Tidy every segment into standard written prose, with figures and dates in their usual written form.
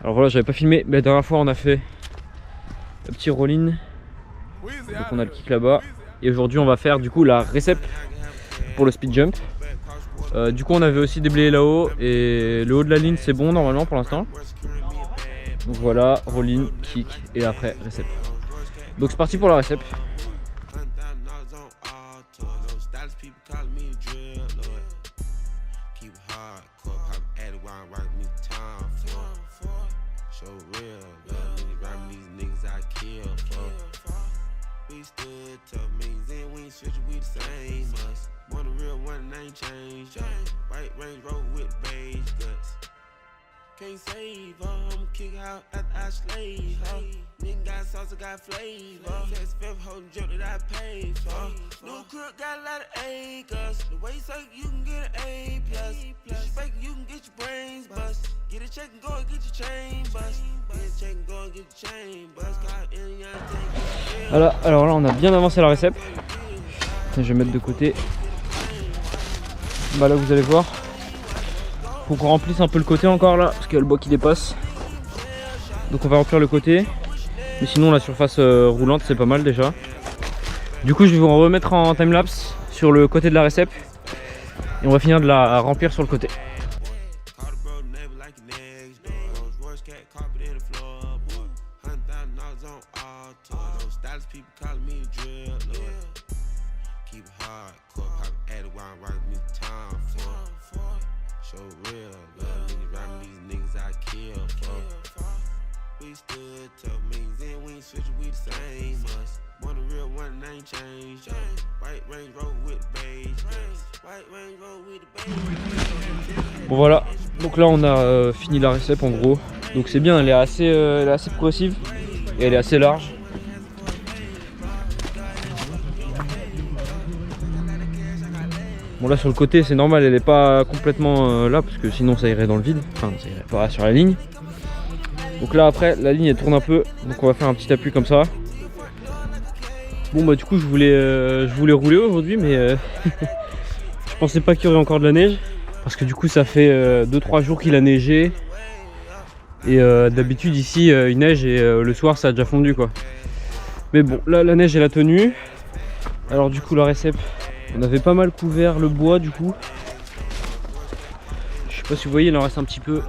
Alors voilà, j'avais pas filmé, mais la dernière fois on a fait un petit roll-in. Donc on a le kick là-bas. Et aujourd'hui on va faire du coup la récep pour le speed jump. Du coup on avait aussi déblayé là-haut et le haut de la ligne c'est bon normalement pour l'instant. Donc voilà, roll-in, kick et après récep. Donc c'est parti pour la récep. Can't save her, I'm kick out after I slave her. Nigga got sauce, I got flavor. Just fifth whole joke that I paid for. New crook got a lot of acres. The way so you can get an A plus. Get you fake, you can get your brains bust. Get a check and go and get your chain bust. Get a check and go and get your chain bust. Voilà, alors là on a bien avancé la récep. Je vais mettre de côté. Bah là vous allez voir. Faut qu'on remplisse un peu le côté encore là, parce qu'il y a le bois qui dépasse. Donc on va remplir le côté. Mais sinon la surface roulante c'est pas mal déjà. Du coup je vais vous remettre en timelapse sur le côté de la récep. Et on va finir de la remplir sur le côté. Bon voilà, donc là on a fini la récep en gros. Donc c'est bien, elle est assez progressive et elle est assez large. Bon là sur le côté c'est normal, elle est pas complètement là parce que sinon ça irait dans le vide, enfin ça irait pas sur la ligne. Donc là après la ligne elle tourne un peu, donc on va faire un petit appui comme ça. Bon bah du coup je voulais rouler aujourd'hui mais je pensais pas qu'il y aurait encore de la neige. Parce que du coup ça fait 2-3 jours qu'il a neigé. Et d'habitude ici il neige et le soir ça a déjà fondu quoi. Mais bon là la neige elle a tenu. Alors du coup la récep, on avait pas mal couvert le bois du coup. Je sais pas si vous voyez, il en reste un petit peu.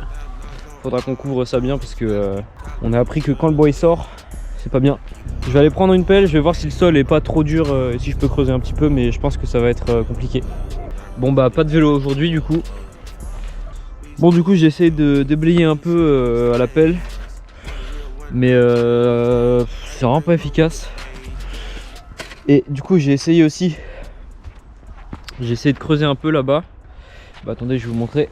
Faudra qu'on couvre ça bien parce que on a appris que quand le bois il sort, c'est pas bien. Je vais aller prendre une pelle, je vais voir si le sol est pas trop dur et si je peux creuser un petit peu, mais je pense que ça va être compliqué. Bon bah pas de vélo aujourd'hui du coup. Bon du coup j'essaie de déblayer un peu à la pelle. Mais c'est vraiment pas efficace. Et du coup j'ai essayé aussi. J'ai essayé de creuser un peu là-bas. Bah attendez, je vais vous montrer.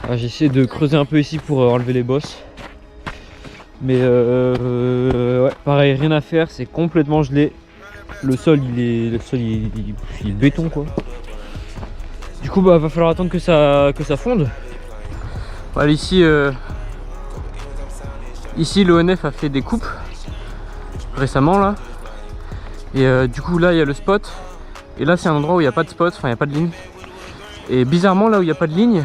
Ah, j'ai essayé de creuser un peu ici pour enlever les bosses. Mais ouais, pareil, rien à faire, c'est complètement gelé. Le sol il est béton quoi. Du coup bah va falloir attendre que ça fonde. Voilà, ici l'ONF a fait des coupes récemment là. Et du coup là il y a le spot. Et là c'est un endroit où il n'y a pas de spot, enfin il n'y a pas de ligne. Et bizarrement là où il n'y a pas de ligne,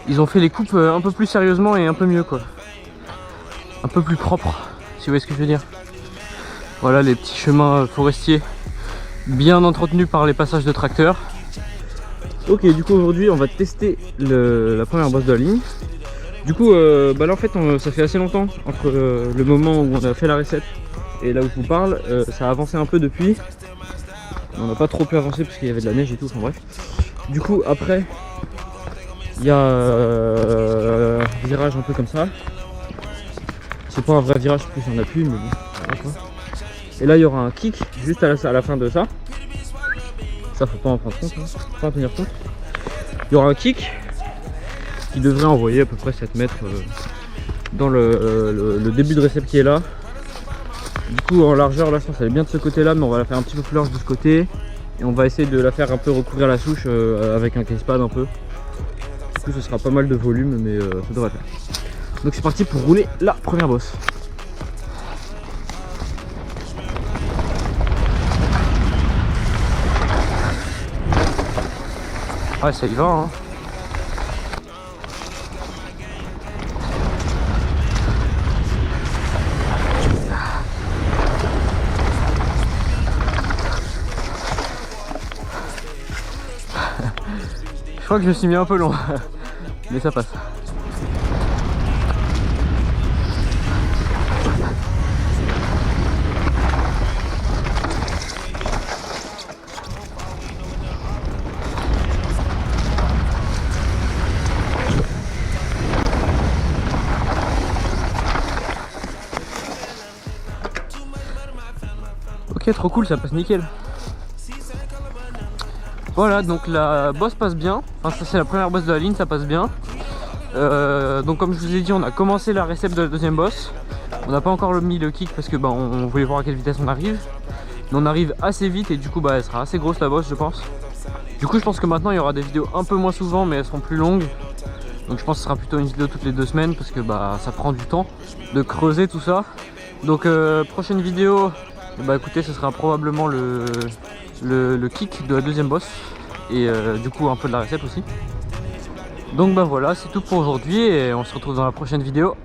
ils ont fait les coupes un peu plus sérieusement et un peu mieux quoi. Un peu plus propre, si vous voyez ce que je veux dire. Voilà les petits chemins forestiers bien entretenus par les passages de tracteurs. Ok, du coup aujourd'hui on va tester la première bosse de la ligne. Du coup bah là en fait ça fait assez longtemps entre le moment où on a fait la récep et là où je vous parle. Ça a avancé un peu depuis. On n'a pas trop pu avancer parce qu'il y avait de la neige et tout, enfin bref. Du coup après il y a un virage un peu comme ça. C'est pas un vrai virage, plus il y en a plus, mais bon. Et là il y aura un kick juste à la fin de ça. Ça faut pas en prendre compte, hein. Faut pas en tenir compte. Il y aura un kick qui devrait envoyer à peu près 7 mètres dans le début de récep qui est là. Du coup en largeur là je pense qu'elle est bien de ce côté là, mais on va la faire un petit peu plus large de ce côté. Et on va essayer de la faire un peu recouvrir la souche avec un case pad un peu. Du coup ce sera pas mal de volume, mais ça devrait faire. Donc c'est parti pour rouler la première bosse. Ouais, ça y va, hein. Je crois que je me suis mis un peu long, mais ça passe. Ok, trop cool, ça passe nickel. Voilà, donc la bosse passe bien. Enfin, ça c'est la première bosse de la ligne, ça passe bien. Donc comme je vous ai dit, on a commencé la récepte de la deuxième bosse. On n'a pas encore mis le kick parce que bah, on voulait voir à quelle vitesse on arrive. Mais on arrive assez vite et du coup bah, elle sera assez grosse la bosse, je pense. Du coup je pense que maintenant il y aura des vidéos un peu moins souvent, mais elles seront plus longues. Donc je pense que ce sera plutôt une vidéo toutes les 2 semaines parce que bah, ça prend du temps de creuser tout ça. Donc prochaine vidéo, bah écoutez, ce sera probablement le kick de la deuxième bosse et du coup un peu de la récepte aussi. Donc bah voilà, c'est tout pour aujourd'hui et on se retrouve dans la prochaine vidéo.